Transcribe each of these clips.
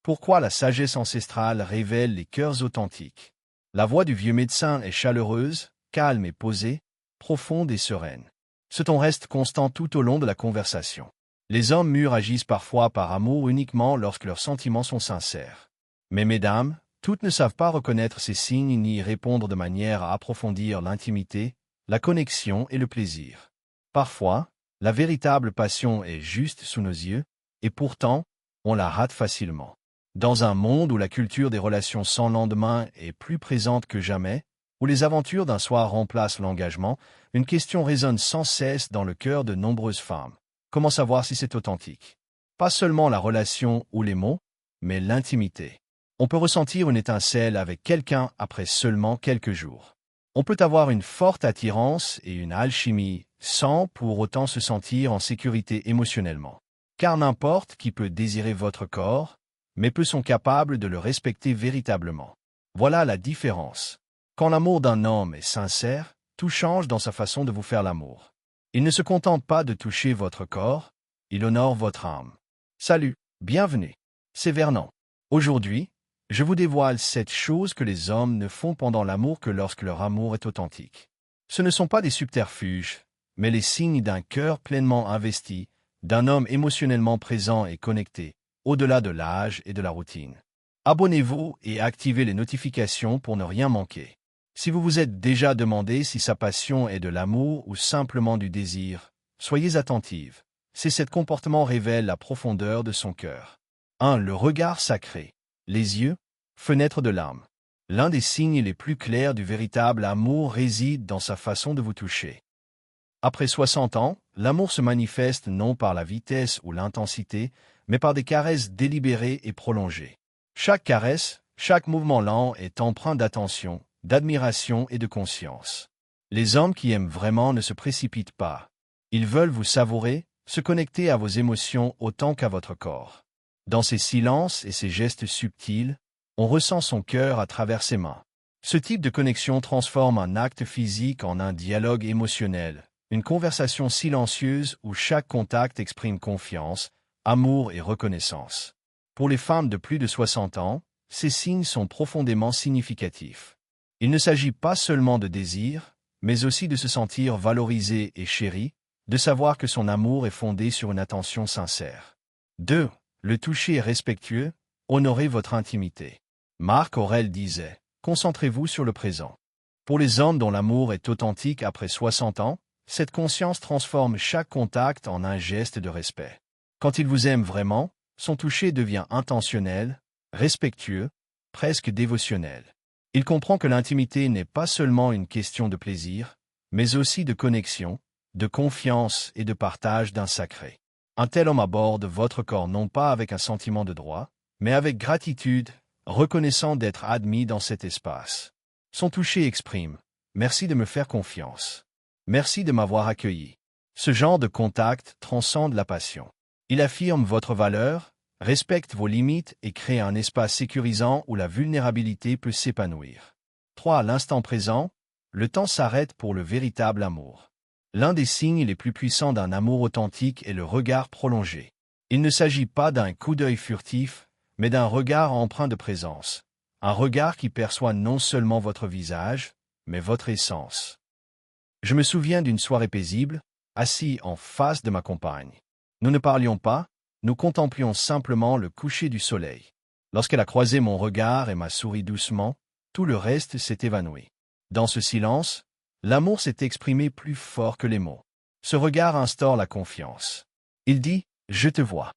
Pourquoi la sagesse ancestrale révèle les cœurs authentiques? La voix du vieux médecin est chaleureuse, calme et posée, profonde et sereine. Ce ton reste constant tout au long de la conversation. Les hommes mûrs agissent parfois par amour uniquement lorsque leurs sentiments sont sincères. Mais mesdames, toutes ne savent pas reconnaître ces signes ni y répondre de manière à approfondir l'intimité, la connexion et le plaisir. Parfois, la véritable passion est juste sous nos yeux, et pourtant, on la rate facilement. Dans un monde où la culture des relations sans lendemain est plus présente que jamais, où les aventures d'un soir remplacent l'engagement, une question résonne sans cesse dans le cœur de nombreuses femmes. Comment savoir si c'est authentique? Pas seulement la relation ou les mots, mais l'intimité. On peut ressentir une étincelle avec quelqu'un après seulement quelques jours. On peut avoir une forte attirance et une alchimie sans pour autant se sentir en sécurité émotionnellement. Car n'importe qui peut désirer votre corps, mais peu sont capables de le respecter véritablement. Voilà la différence. Quand l'amour d'un homme est sincère, tout change dans sa façon de vous faire l'amour. Il ne se contente pas de toucher votre corps, il honore votre âme. Salut, bienvenue. C'est Vernon. Aujourd'hui, je vous dévoile 7 choses que les hommes ne font pendant l'amour que lorsque leur amour est authentique. Ce ne sont pas des subterfuges, mais les signes d'un cœur pleinement investi, d'un homme émotionnellement présent et connecté, au-delà de l'âge et de la routine. Abonnez-vous et activez les notifications pour ne rien manquer. Si vous vous êtes déjà demandé si sa passion est de l'amour ou simplement du désir, soyez attentive. Ces comportements révèlent la profondeur de son cœur. 1. Le regard sacré. Les yeux, fenêtre de l'âme. L'un des signes les plus clairs du véritable amour réside dans sa façon de vous toucher. Après 60 ans, l'amour se manifeste non par la vitesse ou l'intensité, mais par des caresses délibérées et prolongées. Chaque caresse, chaque mouvement lent est empreint d'attention, d'admiration et de conscience. Les hommes qui aiment vraiment ne se précipitent pas. Ils veulent vous savourer, se connecter à vos émotions autant qu'à votre corps. Dans ces silences et ces gestes subtils, on ressent son cœur à travers ses mains. Ce type de connexion transforme un acte physique en un dialogue émotionnel, une conversation silencieuse où chaque contact exprime confiance, amour et reconnaissance. Pour les femmes de plus de 60 ans, ces signes sont profondément significatifs. Il ne s'agit pas seulement de désir, mais aussi de se sentir valorisée et chérie, de savoir que son amour est fondé sur une attention sincère. 2. Le toucher est respectueux, honorez votre intimité. Marc Aurèle disait, concentrez-vous sur le présent. Pour les hommes dont l'amour est authentique après 60 ans, cette conscience transforme chaque contact en un geste de respect. Quand il vous aime vraiment, son toucher devient intentionnel, respectueux, presque dévotionnel. Il comprend que l'intimité n'est pas seulement une question de plaisir, mais aussi de connexion, de confiance et de partage d'un sacré. Un tel homme aborde votre corps non pas avec un sentiment de droit, mais avec gratitude, reconnaissant d'être admis dans cet espace. Son toucher exprime « Merci de me faire confiance. Merci de m'avoir accueilli ». Ce genre de contact transcende la passion. Il affirme votre valeur, respecte vos limites et crée un espace sécurisant où la vulnérabilité peut s'épanouir. 3. L'instant présent, le temps s'arrête pour le véritable amour. L'un des signes les plus puissants d'un amour authentique est le regard prolongé. Il ne s'agit pas d'un coup d'œil furtif, mais d'un regard empreint de présence. Un regard qui perçoit non seulement votre visage, mais votre essence. Je me souviens d'une soirée paisible, assis en face de ma compagne. Nous ne parlions pas, nous contemplions simplement le coucher du soleil. Lorsqu'elle a croisé mon regard et m'a souri doucement, tout le reste s'est évanoui. Dans ce silence, l'amour s'est exprimé plus fort que les mots. Ce regard instaure la confiance. Il dit « Je te vois ».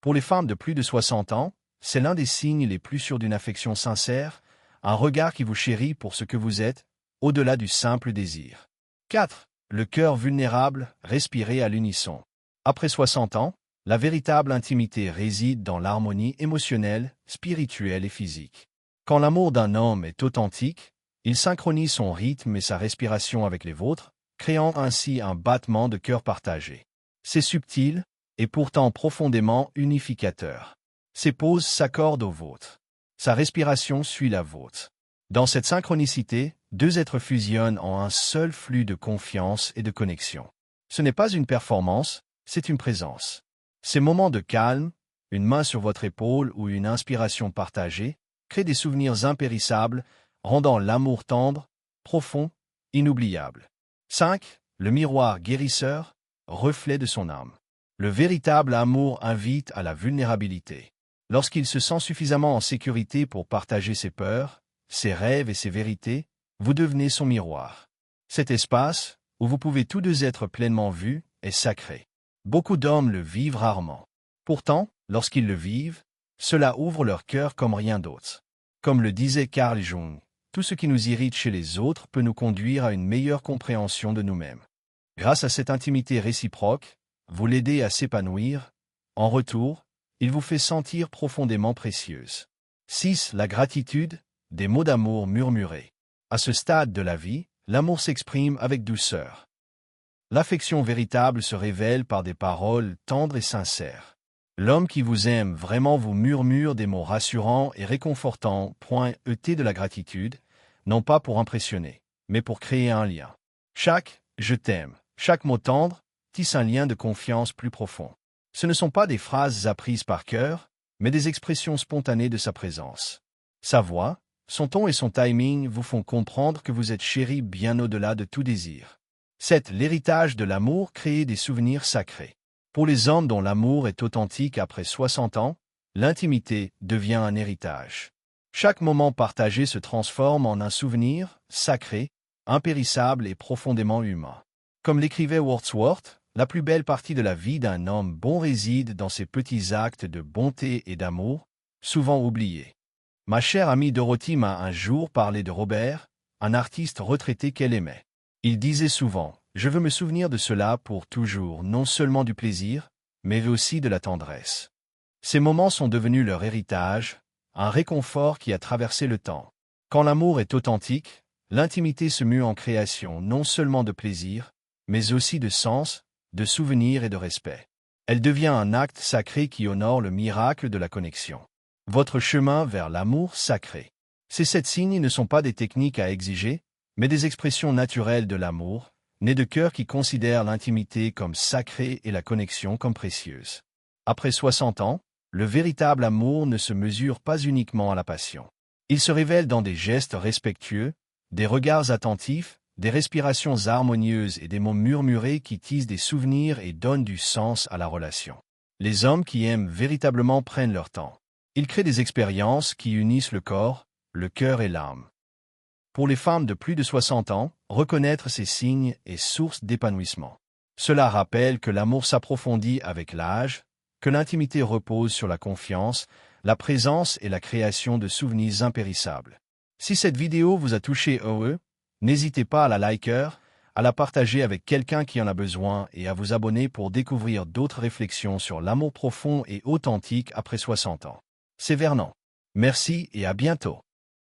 Pour les femmes de plus de 60 ans, c'est l'un des signes les plus sûrs d'une affection sincère, un regard qui vous chérit pour ce que vous êtes, au-delà du simple désir. 4. Le cœur vulnérable, respirez à l'unisson. Après 60 ans, la véritable intimité réside dans l'harmonie émotionnelle, spirituelle et physique. Quand l'amour d'un homme est authentique, il synchronise son rythme et sa respiration avec les vôtres, créant ainsi un battement de cœur partagé. C'est subtil, et pourtant profondément unificateur. Ses pauses s'accordent aux vôtres. Sa respiration suit la vôtre. Dans cette synchronicité, 2 êtres fusionnent en un seul flux de confiance et de connexion. Ce n'est pas une performance, c'est une présence. Ces moments de calme, une main sur votre épaule ou une inspiration partagée crée des souvenirs impérissables, rendant l'amour tendre, profond, inoubliable. 5. Le miroir guérisseur, reflet de son âme. Le véritable amour invite à la vulnérabilité. Lorsqu'il se sent suffisamment en sécurité pour partager ses peurs, ses rêves et ses vérités, vous devenez son miroir. Cet espace, où vous pouvez tous deux être pleinement vus, est sacré. Beaucoup d'hommes le vivent rarement. Pourtant, lorsqu'ils le vivent, cela ouvre leur cœur comme rien d'autre. Comme le disait Carl Jung, tout ce qui nous irrite chez les autres peut nous conduire à une meilleure compréhension de nous-mêmes. Grâce à cette intimité réciproque, vous l'aidez à s'épanouir. En retour, il vous fait sentir profondément précieuse. 6. La gratitude, des mots d'amour murmurés. À ce stade de la vie, l'amour s'exprime avec douceur. L'affection véritable se révèle par des paroles tendres et sincères. L'homme qui vous aime vraiment vous murmure des mots rassurants et réconfortants. ET de la gratitude, non pas pour impressionner, mais pour créer un lien. Chaque « je t'aime », chaque mot tendre, tisse un lien de confiance plus profond. Ce ne sont pas des phrases apprises par cœur, mais des expressions spontanées de sa présence. Sa voix, son ton et son timing vous font comprendre que vous êtes chéri bien au-delà de tout désir. 7. L'héritage de l'amour crée des souvenirs sacrés. Pour les hommes dont l'amour est authentique après 60 ans, l'intimité devient un héritage. Chaque moment partagé se transforme en un souvenir sacré, impérissable et profondément humain. Comme l'écrivait Wordsworth, la plus belle partie de la vie d'un homme bon réside dans ses petits actes de bonté et d'amour, souvent oubliés. Ma chère amie Dorothy m'a un jour parlé de Robert, un artiste retraité qu'elle aimait. Il disait souvent « Je veux me souvenir de cela pour toujours, non seulement du plaisir, mais aussi de la tendresse. » Ces moments sont devenus leur héritage, un réconfort qui a traversé le temps. Quand l'amour est authentique, l'intimité se mue en création non seulement de plaisir, mais aussi de sens, de souvenirs et de respect. Elle devient un acte sacré qui honore le miracle de la connexion. Votre chemin vers l'amour sacré. Ces 7 signes ne sont pas des techniques à exiger, mais des expressions naturelles de l'amour, nées de cœurs qui considèrent l'intimité comme sacrée et la connexion comme précieuse. Après 60 ans, le véritable amour ne se mesure pas uniquement à la passion. Il se révèle dans des gestes respectueux, des regards attentifs, des respirations harmonieuses et des mots murmurés qui tissent des souvenirs et donnent du sens à la relation. Les hommes qui aiment véritablement prennent leur temps. Ils créent des expériences qui unissent le corps, le cœur et l'âme. Pour les femmes de plus de 60 ans, reconnaître ces signes est source d'épanouissement. Cela rappelle que l'amour s'approfondit avec l'âge, que l'intimité repose sur la confiance, la présence et la création de souvenirs impérissables. Si cette vidéo vous a touché, n'hésitez pas à la liker, à la partager avec quelqu'un qui en a besoin et à vous abonner pour découvrir d'autres réflexions sur l'amour profond et authentique après 60 ans. C'est Vernon. Merci et à bientôt.